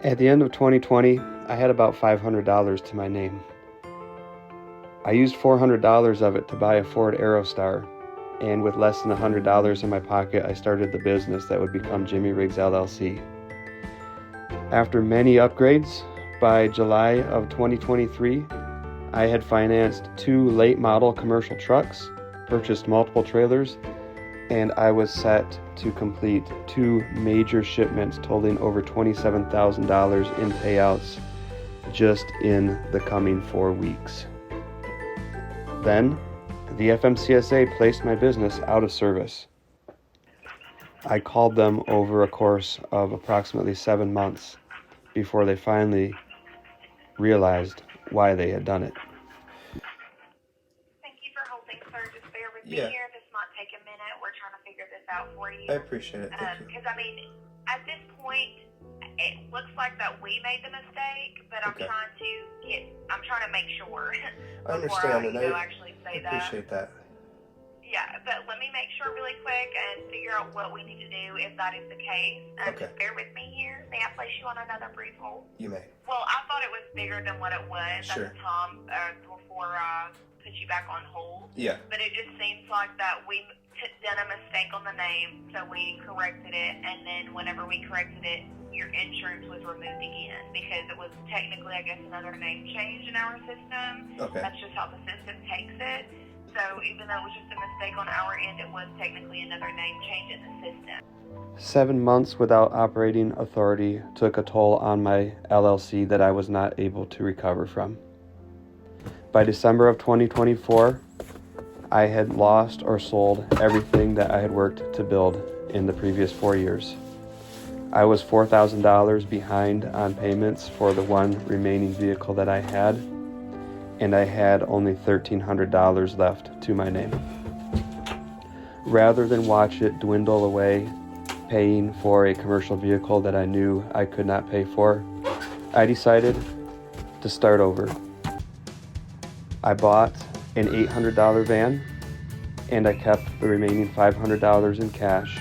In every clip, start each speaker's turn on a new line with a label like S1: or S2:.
S1: At the end of 2020, I had about $500 to my name. I used $400 of it to buy a Ford Aerostar, and with less than $100 in my pocket, I started the business that would become Jimmy Riggs LLC. After many upgrades, by July of 2023, I had financed 2 late model commercial trucks, purchased multiple trailers, and I was set to complete 2 major shipments totaling over $27,000 in payouts just in the coming 4 weeks. Then, the FMCSA placed my business out of service. I called them over a course of approximately 7 months before they finally realized why they had done it.
S2: Thank you for holding, sir. Just bear with me
S3: Yeah.
S2: here. This might take a minute. We're trying to figure this out for you.
S3: I appreciate it. Thank you.
S2: Because, at this point, it looks like that we made the mistake, but I'm
S3: Okay.
S2: I'm trying to make sure.
S3: I understand, and I
S2: actually say
S3: appreciate that.
S2: Yeah, but let me make sure really quick and figure out what we need to do if that is the case.
S3: Okay.
S2: Just bear with me here. May I place you on another brief hold?
S3: You may.
S2: Well, I thought it was bigger than what it was
S3: Sure.
S2: at the time before put you back on hold.
S3: Yeah.
S2: But it just seems like that we done a mistake on the name, so we corrected it, and then whenever we corrected it, your insurance was removed again because it was technically, I guess, another name change in our system.
S3: Okay.
S2: That's just how the system takes it. So even though it was just a mistake on our end, it was technically another name change in the system.
S1: 7 months without operating authority took a toll on my LLC that I was not able to recover from. By December of 2024, I had lost or sold everything that I had worked to build in the previous 4 years. I was $4,000 behind on payments for the one remaining vehicle that I had, and I had only $1,300 left to my name. Rather than watch it dwindle away, paying for a commercial vehicle that I knew I could not pay for, I decided to start over. I bought an $800 van, and I kept the remaining $500 in cash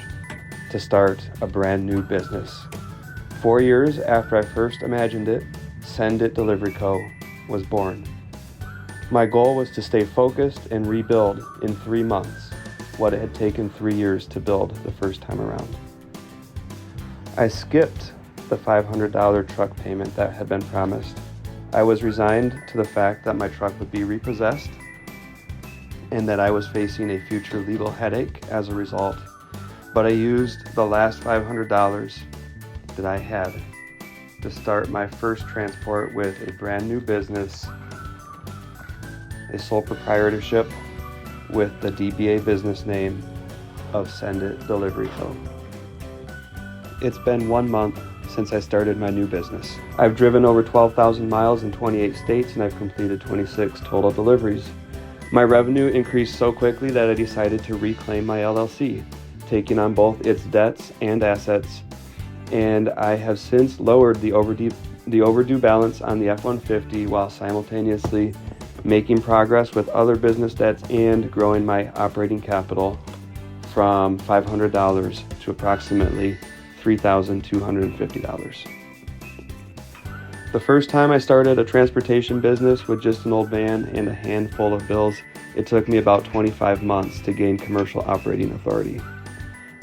S1: to start a brand new business. 4 years after I first imagined it, Send It Delivery Co. was born. My goal was to stay focused and rebuild in 3 months what it had taken 3 years to build the first time around. I skipped the $500 truck payment that had been promised. I was resigned to the fact that my truck would be repossessed and that I was facing a future legal headache as a result. But I used the last $500 that I had to start my first transport with a brand new business, a sole proprietorship with the DBA business name of Send It Delivery Co. It's been 1 month since I started my new business. I've driven over 12,000 miles in 28 states, and I've completed 26 total deliveries. My revenue increased so quickly that I decided to reclaim my LLC, taking on both its debts and assets, and I have since lowered the overdue balance on the F-150 while simultaneously making progress with other business debts and growing my operating capital from $500 to approximately $3,250. The first time I started a transportation business with just an old van and a handful of bills, it took me about 25 months to gain commercial operating authority.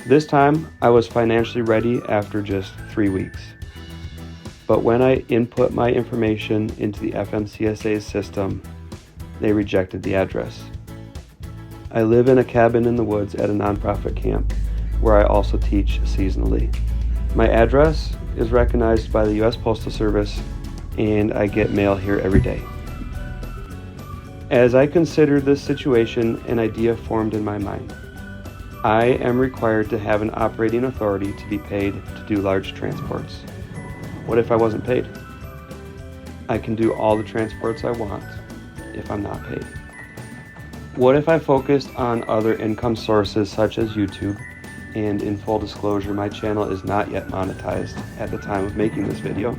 S1: This time, I was financially ready after just 3 weeks. But when I input my information into the FMCSA's system, they rejected the address. I live in a cabin in the woods at a nonprofit camp where I also teach seasonally. My address is recognized by the U.S. Postal Service, and I get mail here every day. As I considered this situation, an idea formed in my mind. I am required to have an operating authority to be paid to do large transports. What if I wasn't paid? I can do all the transports I want if I'm not paid. What if I focused on other income sources such as YouTube? And in full disclosure, my channel is not yet monetized at the time of making this video.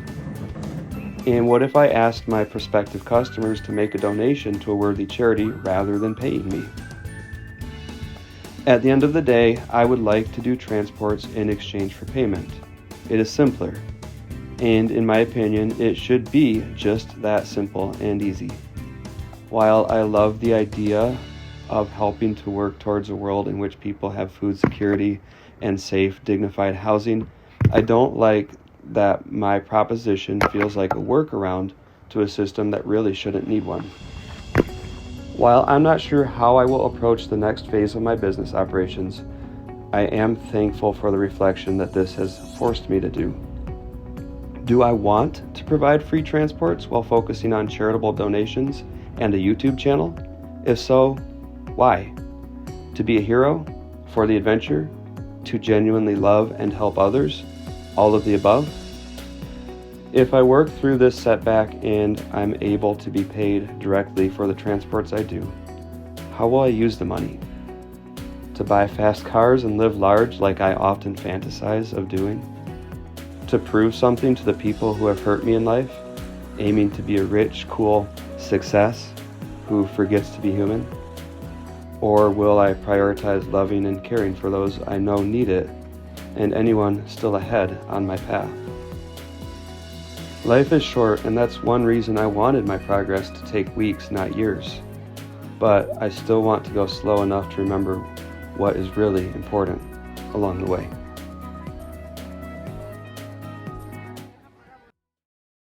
S1: And what if I asked my prospective customers to make a donation to a worthy charity rather than paying me? At the end of the day, I would like to do transports in exchange for payment. It is simpler. And in my opinion, it should be just that simple and easy. While I love the idea of helping to work towards a world in which people have food security and safe, dignified housing, I don't like that my proposition feels like a workaround to a system that really shouldn't need one. While I'm not sure how I will approach the next phase of my business operations, I am thankful for the reflection that this has forced me to do. Do I want to provide free transports while focusing on charitable donations and a YouTube channel? If so, why? To be a hero? For the adventure? To genuinely love and help others? All of the above? If I work through this setback and I'm able to be paid directly for the transports I do, how will I use the money? To buy fast cars and live large like I often fantasize of doing? To prove something to the people who have hurt me in life, aiming to be a rich, cool success who forgets to be human? Or will I prioritize loving and caring for those I know need it and anyone still ahead on my path? Life is short, and that's one reason I wanted my progress to take weeks, not years. But I still want to go slow enough to remember what is really important along the way.